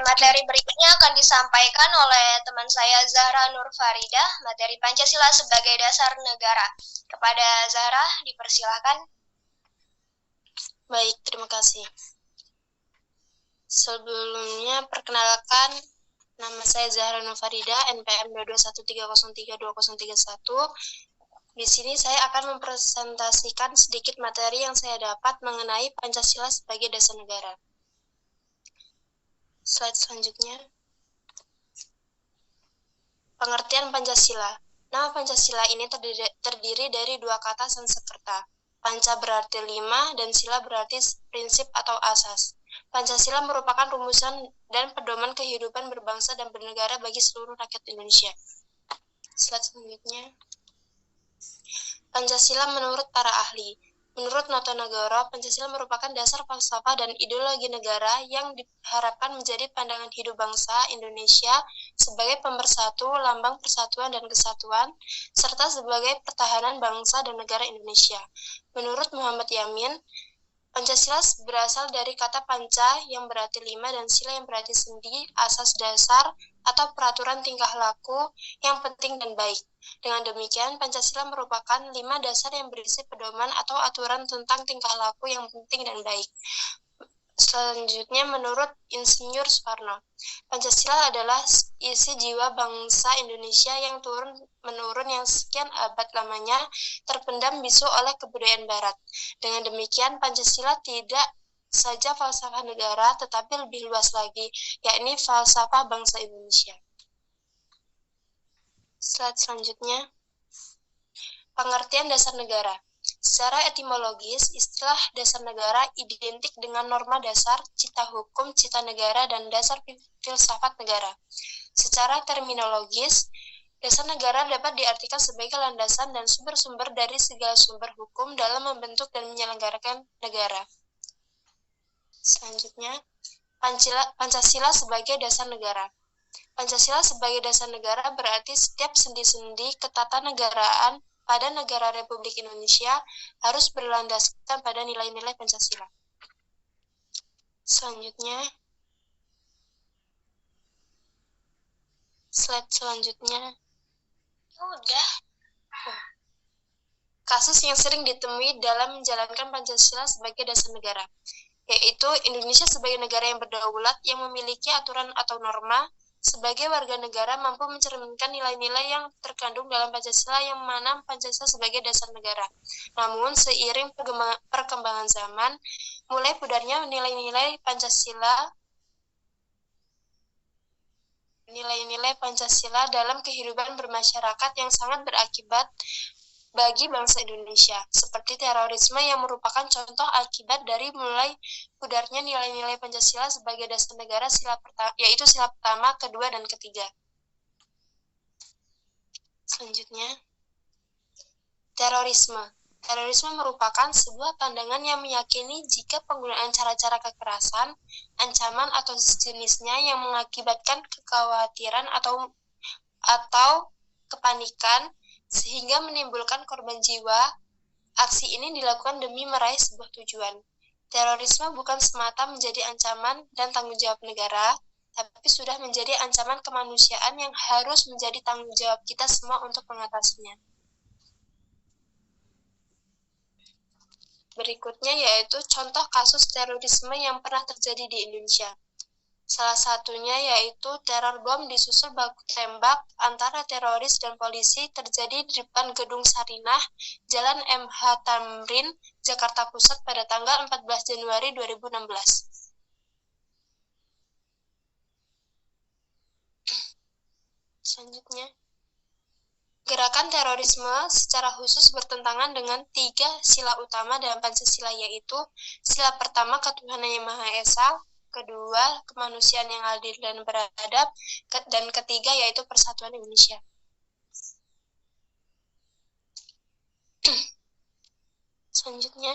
materi berikutnya akan disampaikan oleh teman saya Zahra Nur Farida, materi Pancasila sebagai dasar negara. Kepada Zahra, dipersilakan. Baik, terima kasih. Sebelumnya, perkenalkan, nama saya Zahra Nur Farida, NPM 221303201. Di sini saya akan mempresentasikan sedikit materi yang saya dapat mengenai Pancasila sebagai dasar negara. Slide selanjutnya. Pengertian Pancasila. Nama Pancasila ini terdiri dari dua kata Sanskerta. Panca berarti 5 dan sila berarti prinsip atau asas. Pancasila merupakan rumusan dan pedoman kehidupan berbangsa dan bernegara bagi seluruh rakyat Indonesia. Slide selanjutnya. Pancasila menurut para ahli. Menurut Noto Nagoro, Pancasila merupakan dasar falsafah dan ideologi negara yang diharapkan menjadi pandangan hidup bangsa Indonesia sebagai pemersatu, lambang persatuan dan kesatuan, serta sebagai pertahanan bangsa dan negara Indonesia. Menurut Muhammad Yamin, Pancasila berasal dari kata panca yang berarti 5 dan sila yang berarti sendi, asas dasar, atau peraturan tingkah laku yang penting dan baik. Dengan demikian, Pancasila merupakan 5 dasar yang berisi pedoman atau aturan tentang tingkah laku yang penting dan baik. Selanjutnya, menurut Insinyur Soekarno, Pancasila adalah isi jiwa bangsa Indonesia yang turun-menurun yang sekian abad lamanya terpendam bisu oleh kebudayaan Barat. Dengan demikian, Pancasila tidak saja falsafah negara, tetapi lebih luas lagi, yakni falsafah bangsa Indonesia. Slide selanjutnya. Pengertian dasar negara. Secara etimologis, istilah dasar negara identik dengan norma dasar, cita hukum, cita negara, dan dasar filsafat negara. Secara terminologis, dasar negara dapat diartikan sebagai landasan dan sumber-sumber dari segala sumber hukum dalam membentuk dan menyelenggarakan negara. Selanjutnya, Pancasila sebagai dasar negara. Pancasila sebagai dasar negara berarti setiap sendi-sendi ketatanegaraan pada negara Republik Indonesia harus berlandaskan pada nilai-nilai Pancasila. Selanjutnya, slide selanjutnya. Kasus yang sering ditemui dalam menjalankan Pancasila sebagai dasar negara, yaitu Indonesia sebagai negara yang berdaulat yang memiliki aturan atau norma. Sebagai warga negara mampu mencerminkan nilai-nilai yang terkandung dalam Pancasila yang mana Pancasila sebagai dasar negara. Namun, seiring perkembangan zaman, mulai pudarnya nilai-nilai Pancasila dalam kehidupan bermasyarakat yang sangat berakibat bagi bangsa Indonesia, seperti terorisme yang merupakan contoh akibat dari mulai pudarnya nilai-nilai Pancasila sebagai dasar negara, yaitu sila pertama, kedua, dan ketiga. Selanjutnya, terorisme. Terorisme merupakan sebuah pandangan yang meyakini jika penggunaan cara-cara kekerasan, ancaman, atau sejenisnya yang mengakibatkan kekhawatiran atau kepanikan sehingga menimbulkan korban jiwa, aksi ini dilakukan demi meraih sebuah tujuan. Terorisme bukan semata menjadi ancaman dan tanggung jawab negara, tapi sudah menjadi ancaman kemanusiaan yang harus menjadi tanggung jawab kita semua untuk mengatasinya. Berikutnya yaitu contoh kasus terorisme yang pernah terjadi di Indonesia. Salah satunya yaitu teror bom disusul baku tembak antara teroris dan polisi terjadi di depan Gedung Sarinah, Jalan MH Tamrin, Jakarta Pusat pada tanggal 14 Januari 2016. Selanjutnya, gerakan terorisme secara khusus bertentangan dengan 3 sila utama dalam Pancasila, yaitu sila pertama ketuhanan yang Maha Esa, kedua, kemanusiaan yang adil dan beradab, dan ketiga, yaitu persatuan Indonesia. Selanjutnya,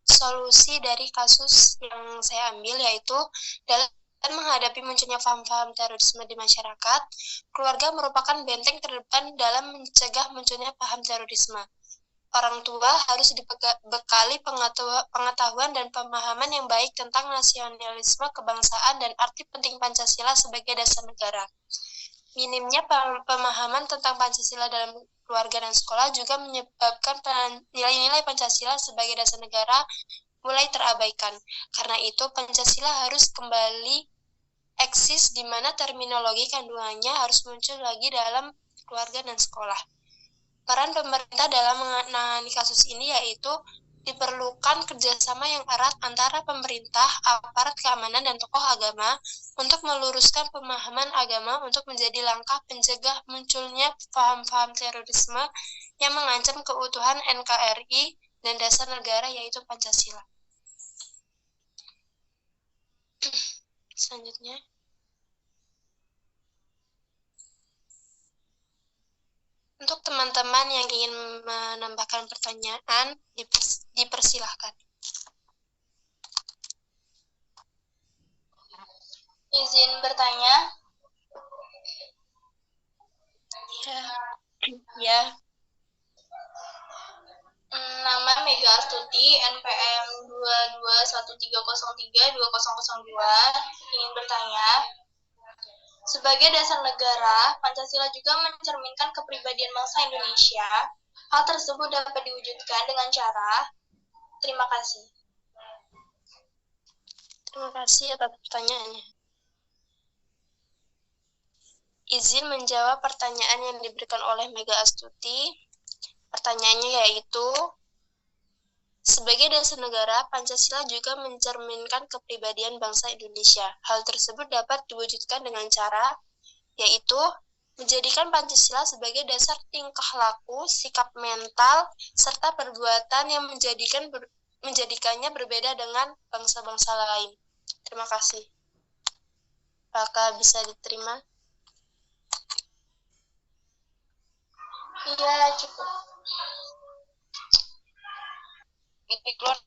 solusi dari kasus yang saya ambil yaitu dalam menghadapi munculnya paham-paham terorisme di masyarakat, keluarga merupakan benteng terdepan dalam mencegah munculnya paham terorisme. Orang tua harus dibekali pengetahuan dan pemahaman yang baik tentang nasionalisme, kebangsaan, dan arti penting Pancasila sebagai dasar negara. Minimnya pemahaman tentang Pancasila dalam keluarga dan sekolah juga menyebabkan nilai-nilai Pancasila sebagai dasar negara mulai terabaikan. Karena itu, Pancasila harus kembali eksis di mana terminologi kandungannya harus muncul lagi dalam keluarga dan sekolah. Peran pemerintah dalam menangani kasus ini yaitu diperlukan kerjasama yang erat antara pemerintah, aparat keamanan, dan tokoh agama untuk meluruskan pemahaman agama untuk menjadi langkah pencegah munculnya paham-paham terorisme yang mengancam keutuhan NKRI dan dasar negara yaitu Pancasila. Selanjutnya, untuk teman-teman yang ingin menambahkan pertanyaan, dipersilahkan. Izin bertanya. Ya. Nama Mega Astuti, NPM 2213032002, ingin bertanya. Sebagai dasar negara, Pancasila juga mencerminkan kepribadian bangsa Indonesia. Hal tersebut dapat diwujudkan dengan cara. Terima kasih. Terima kasih atas pertanyaannya. Izin menjawab pertanyaan yang diberikan oleh Mega Astuti. Pertanyaannya yaitu, sebagai dasar negara, Pancasila juga mencerminkan kepribadian bangsa Indonesia. Hal tersebut dapat diwujudkan dengan cara, yaitu menjadikan Pancasila sebagai dasar tingkah laku, sikap mental, serta perbuatan yang menjadikannya berbeda dengan bangsa-bangsa lain. Terima kasih. Apakah bisa diterima? Iya, cukup. Ini keluar.